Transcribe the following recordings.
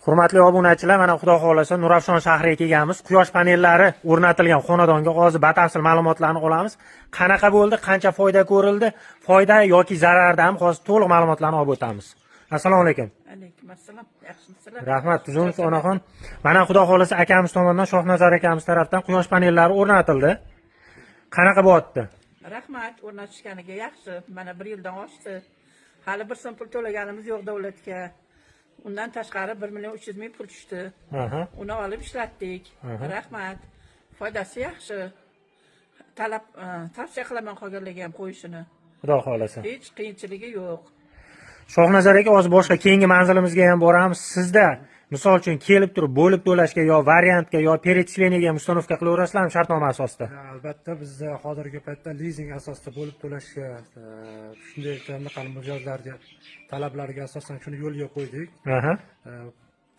Hurmatli obunachilar, mana xudo xolasa Nurafshon shahriga kelganmiz. Quyosh panellari o'rnatilgan xonadonga hozir batafsil ma'lumotlarni olamiz. Qanaqa bo'ldi, qancha foyda ko'rildi, foyda yoki zarardan ham hozir to'liq ma'lumotlarni olib o'tamiz. Assalomu alaykum. Alaykum assalom. Yaxshimisizlar? Rahmat, tuzumsiz onaxon. Mana xudo xolasa akamiz tomonidan, Shohnazar akamiz tarafdan quyosh panellari o'rnatildi. Qanaqa bo'lyapti? Rahmat, o'rnatishganiga yaxshi. Mana 1 yildan oshdi. Hali bir so'm pul to'laganimiz yo'q davlatga. Undan tashqari 1.300.000 pul tushdi. Uni olib ishlatdik. Rahmat. Foydasi yaxshi. Tavsiya qilaman qolganlarga ham qo'yishini. Xudo xolasa. Hech qiyinchiligi yo'q. Shohnazar aka, hozir boshqa keyingi manzilimizga ham boramiz. Sizda misol uchun kelib turib bo'lib to'lashga yo variantga yo перечислениyaga ham ustanovka qilaverasizlarmi shartnoma asosida? Albatta, bizda hozirgi paytda lizing asosida bo'lib to'lashga shunday qanaqa mijozlarga talablariga asosan shuni yo'lga qo'ydik.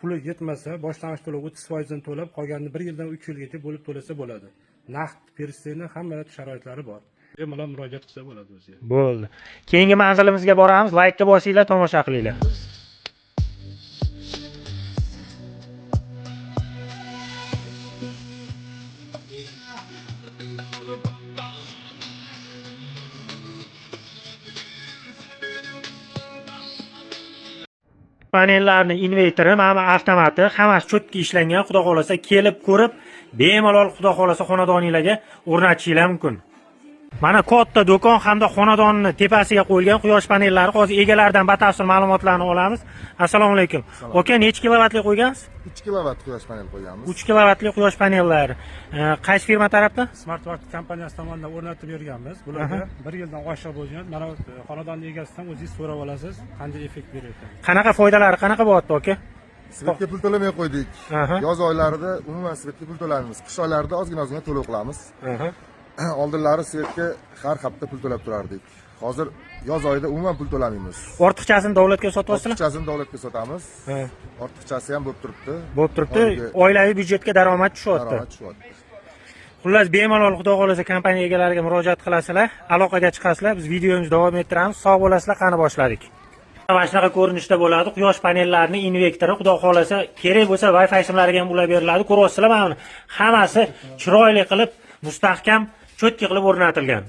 Puli yetmasa, boshlang'ich to'lov 30% dan to'lab, qolganini 1 yildan 3 yilgacha bo'lib to'lasa bo'ladi. Naqd перечисление hamma sharoitlari bor. Bemalol murojaat qilsa bo'ladi o'ziga. Bo'ldi. Keyingi manzilimizga boramiz. Like bosinglar, tomosha qilinglar. Panellarning invertori, mana avtomati, hammasi cho'tki ishlangan. Xudo xolasa kelib ko'rib, bemalol xudo xolasa xonadoningizga o'rnatishingiz mumkin. Mana katta do'kon hamda xonadonni tepasiga qo'yilgan quyosh panellari. Hozir egalaridan batafsil ma'lumotlarni olamiz. Assalomu alaykum. Aka, necha kilovatli qo'ygansiz? 3 kilovat quyosh panel qo'yganmiz. 3 kilovatli quyosh panellari. Qaysi firma tarafdan? Smartwork kompaniyasi tomonidan o'rnatib berganmiz. Bularga 1 yildan oshiq bo'lgan. Mana xonadonni egasidan o'zingiz so'rab olasiz, qanday effekt berayotgan. Qanaqa foydalari, qanaqa bo'lyapti aka? Svetga pul to'lamay qo'ydik. Yoz oylarida umuman svetga pul to'laymiz. Qish oylarida ozgina to'lov qilamiz. Oldinlari svetga har hafta pul to'lab turardik. Hozir yoz oyida umuman pul to'lamaymiz. Ortiqchasini davlatga sotyapsizlar? Ortiqchasini davlatga sotamiz. Ortiqchasi ham bo'lib turibdi. Bo'lib turibdi. Oilaviy byudjetga daromad tushyapti. Xullas, bemalol xudo xolasa kompaniya egalariga murojaat qilasizlar, aloqaga chiqasizlar. Biz videomizni davom ettiramiz. Sog' bo'lasizlar, qani boshladik. Mana shunaqa ko'rinishda bo'ladi. Quyosh panellarining invertori, xudo xolasa kerak bo'lsa Wi-Fi simlariga ham ulab beriladi. Ko'ryapsizlar, mana hammasi chiroyli qilib, mustahkam, cho'tki qilib o'rnatilgan.